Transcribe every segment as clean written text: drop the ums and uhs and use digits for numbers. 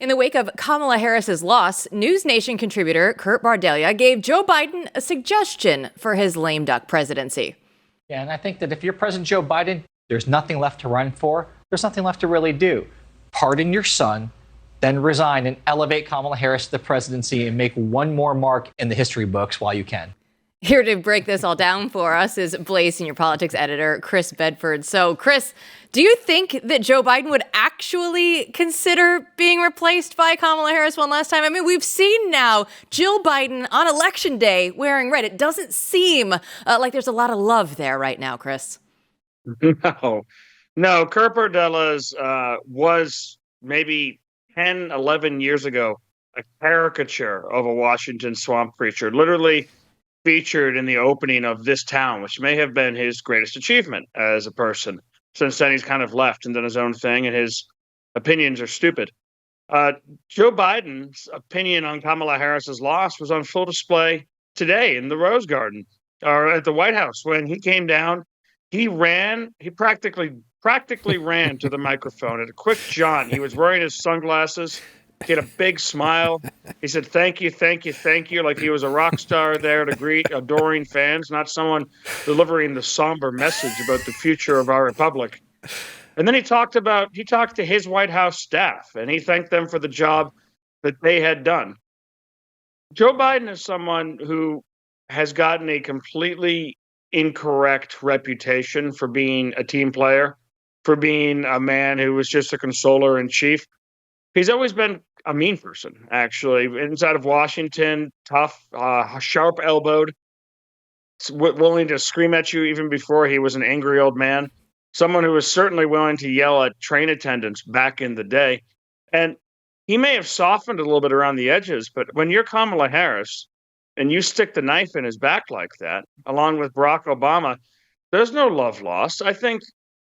In the wake of Kamala Harris's loss, NewsNation contributor Kurt Bardelia gave Joe Biden a suggestion for his lame duck presidency. Yeah, and I think that if you're President Joe Biden, there's nothing left to run for. There's nothing left to really do. Pardon your son, then resign and elevate Kamala Harris to the presidency and make one more mark in the history books while you can. Here to break this all down for us is Blaze senior politics editor Chris Bedford. So, Chris, do you think that Joe Biden would actually consider being replaced by Kamala Harris one last time? I mean, we've seen now Jill Biden on Election Day wearing red. It doesn't seem like there's a lot of love there right now, Chris. No, Kurt Bardella was maybe 10, 11 years ago a caricature of a Washington swamp creature, literally featured in the opening of This Town, which may have been his greatest achievement as a person. Since then, he's kind of left and done his own thing, and his opinions are stupid. Joe Biden's opinion on Kamala Harris's loss was on full display today in the Rose Garden or at the White House. When he came down, he practically ran to the microphone at a quick jaunt. He was wearing his sunglasses. He had a big smile. He said, "Thank you, thank you, thank you," like he was a rock star there to greet adoring fans, not someone delivering the somber message about the future of our republic. And then he talked to his White House staff, and he thanked them for the job that they had done. Joe Biden is someone who has gotten a completely incorrect reputation for being a team player, for being a man who was just a consoler in chief. He's always been a mean person, actually. Inside of Washington, tough, sharp-elbowed, willing to scream at you even before he was an angry old man. Someone who was certainly willing to yell at train attendants back in the day. And he may have softened a little bit around the edges, but when you're Kamala Harris and you stick the knife in his back like that, along with Barack Obama, there's no love lost. I think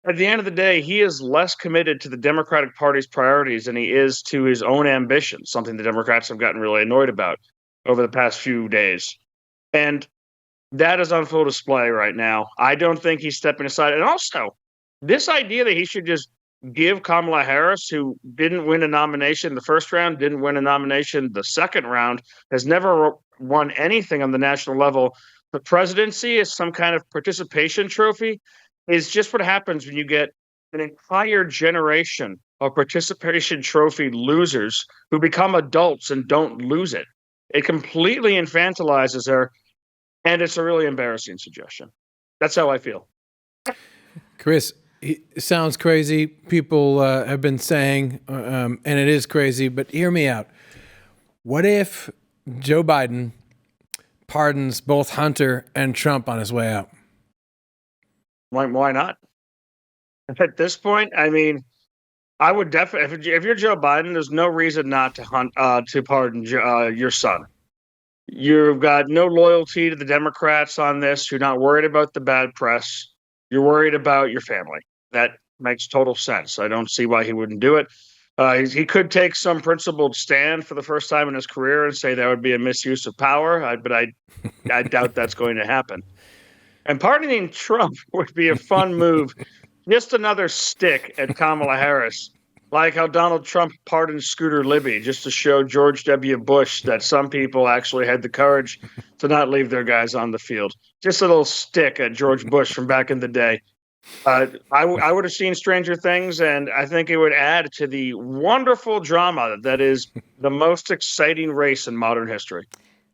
at the end of the day, he is less committed to the Democratic Party's priorities than he is to his own ambitions, something the Democrats have gotten really annoyed about over the past few days. And that is on full display right now. I don't think he's stepping aside. And also, this idea that he should just give Kamala Harris, who didn't win a nomination the first round, didn't win a nomination the second round, has never won anything on the national level, the presidency is some kind of participation trophy, is just what happens when you get an entire generation of participation trophy losers who become adults and don't lose it. It completely infantilizes her, and it's a really embarrassing suggestion. That's how I feel. Chris, it sounds crazy. People have been saying, and it is crazy, but hear me out. What if Joe Biden pardons both Hunter and Trump on his way out? Why not? At this point, I mean, I would definitely. If you're Joe Biden, there's no reason not to pardon your son. You've got no loyalty to the Democrats on this. You're not worried about the bad press. You're worried about your family. That makes total sense. I don't see why he wouldn't do it. He could take some principled stand for the first time in his career and say that would be a misuse of power, but I doubt that's going to happen. And pardoning Trump would be a fun move. Just another stick at Kamala Harris, like how Donald Trump pardoned Scooter Libby, just to show George W. Bush that some people actually had the courage to not leave their guys on the field. Just a little stick at George Bush from back in the day. I would have seen stranger things, and I think it would add to the wonderful drama that is the most exciting race in modern history.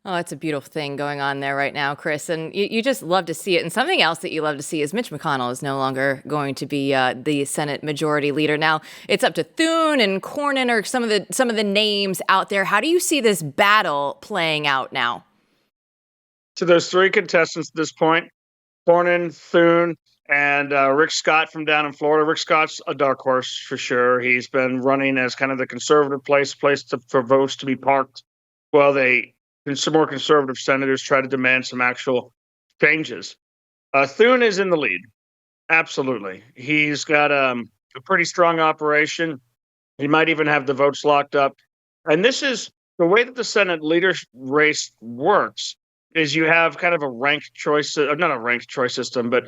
Oh, it's a beautiful thing going on there right now, Chris. And you just love to see it. And something else that you love to see is Mitch McConnell is no longer going to be the Senate Majority Leader. Now it's up to Thune and Cornyn or some of the names out there. How do you see this battle playing out now? So there's three contestants at this point: Cornyn, Thune, and Rick Scott from down in Florida. Rick Scott's a dark horse for sure. He's been running as kind of the conservative place for votes to be parked while some more conservative senators try to demand some actual changes. Thune is in the lead. Absolutely. He's got a pretty strong operation. He might even have the votes locked up. And this is the way that the Senate leader race works, is you have kind of a ranked choice, not a ranked choice system, but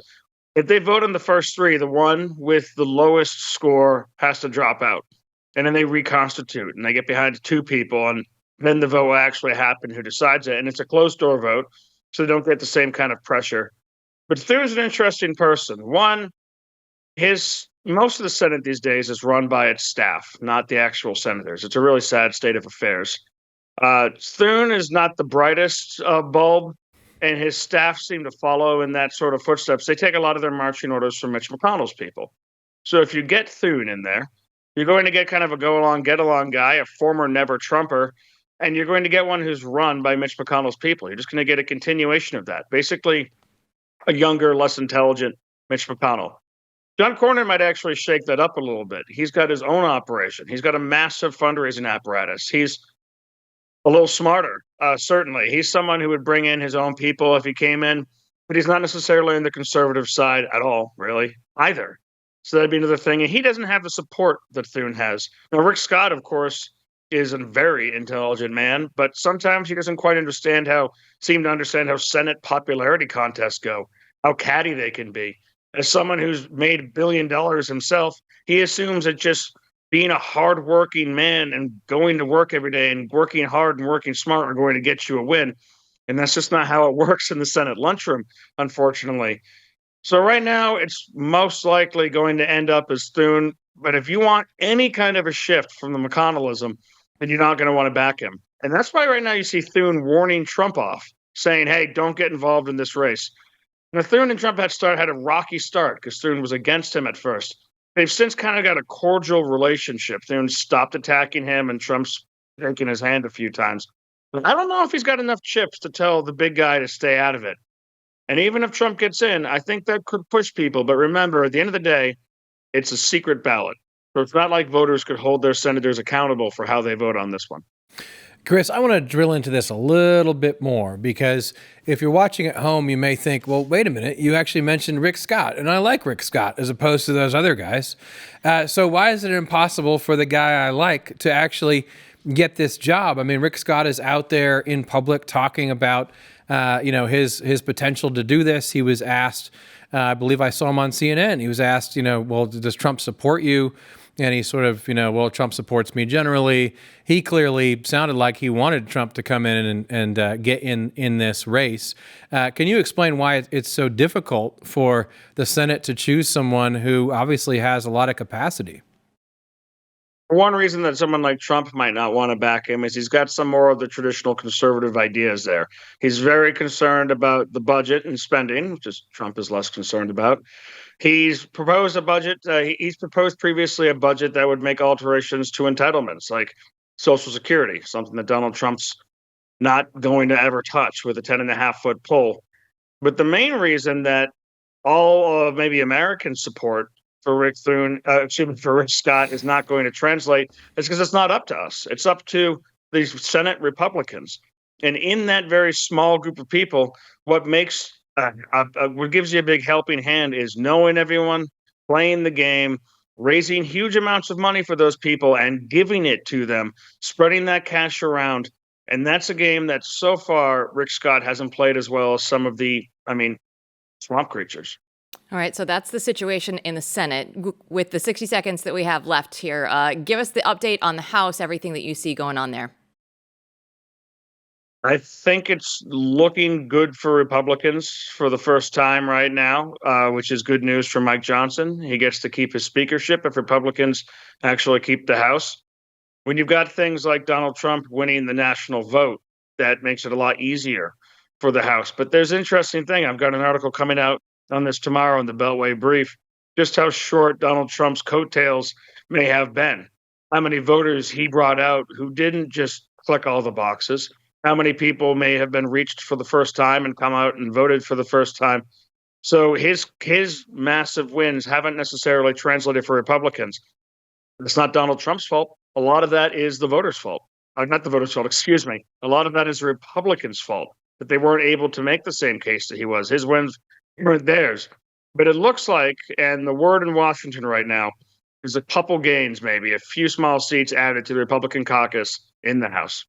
if they vote on the first three, the one with the lowest score has to drop out. and then they reconstitute, and they get behind two people, and then the vote will actually happen who decides it. And it's a closed-door vote, so they don't get the same kind of pressure. But Thune's an interesting person. One, most of the Senate these days is run by its staff, not the actual senators. It's a really sad state of affairs. Thune is not the brightest bulb, and his staff seem to follow in that sort of footsteps. They take a lot of their marching orders from Mitch McConnell's people. So if you get Thune in there, you're going to get kind of a go-along, get-along guy, a former never-Trumper, and you're going to get one who's run by Mitch McConnell's people. You're just going to get a continuation of that. Basically, a younger, less intelligent Mitch McConnell. John Cornyn might actually shake that up a little bit. He's got his own operation. He's got a massive fundraising apparatus. He's a little smarter, certainly. He's someone who would bring in his own people if he came in, but he's not necessarily on the conservative side at all, really, either. So that'd be another thing. And he doesn't have the support that Thune has. Now, Rick Scott, of course, is a very intelligent man, but sometimes he doesn't quite seem to understand how Senate popularity contests go, how catty they can be. As someone who's made $1 billion himself, he assumes that just being a hardworking man and going to work every day and working hard and working smart are going to get you a win. And that's just not how it works in the Senate lunchroom, unfortunately. So right now, it's most likely going to end up as Thune. But if you want any kind of a shift from the McConnellism, then you're not going to want to back him. And that's why right now you see Thune warning Trump off, saying, hey, don't get involved in this race. Now, Thune and Trump had a rocky start because Thune was against him at first. They've since kind of got a cordial relationship. Thune stopped attacking him, and Trump's shaking his hand a few times. But I don't know if he's got enough chips to tell the big guy to stay out of it. And even if Trump gets in, I think that could push people. But remember, at the end of the day, it's a secret ballot. So it's not like voters could hold their senators accountable for how they vote on this one. Chris, I want to drill into this a little bit more because if you're watching at home, you may think, well, wait a minute, you actually mentioned Rick Scott, and I like Rick Scott as opposed to those other guys. So why is it impossible for the guy I like to actually get this job? I mean, Rick Scott is out there in public talking about, his potential to do this. He was asked, I believe I saw him on CNN. He was asked, well, does Trump support you? And he sort of, well, Trump supports me generally. He clearly sounded like he wanted Trump to come in and get in this race. Can you explain why it's so difficult for the Senate to choose someone who obviously has a lot of capacity? One reason that someone like Trump might not want to back him is he's got some more of the traditional conservative ideas there. He's very concerned about the budget and spending, which Trump is less concerned about. He's proposed a budget. He's proposed previously a budget that would make alterations to entitlements like Social Security, something that Donald Trump's not going to ever touch with a 10.5-foot pole. But the main reason that all of maybe American support for Rick Scott is not going to translate is because it's not up to us. It's up to these Senate Republicans. And in that very small group of people, what gives you a big helping hand is knowing everyone, playing the game, raising huge amounts of money for those people and giving it to them, spreading that cash around. And that's a game that so far Rick Scott hasn't played as well as some of the, swamp creatures. All right, so that's the situation in the Senate. With the 60 seconds that we have left here, give us the update on the House, everything that you see going on there. I think it's looking good for Republicans for the first time right now, which is good news for Mike Johnson. He gets to keep his speakership if Republicans actually keep the House. When you've got things like Donald Trump winning the national vote, that makes it a lot easier for the House. But there's an interesting thing. I've got an article coming out on this tomorrow in the Beltway Brief, just how short Donald Trump's coattails may have been. How many voters he brought out who didn't just click all the boxes. How many people may have been reached for the first time and come out and voted for the first time. So his massive wins haven't necessarily translated for Republicans. It's not Donald Trump's fault. A lot of that is the voters' fault. Not the voters' fault, excuse me. A lot of that is the Republicans' fault, that they weren't able to make the same case that he was. His wins weren't theirs. But it looks like, and the word in Washington right now, is a couple gains maybe, a few small seats added to the Republican caucus in the House.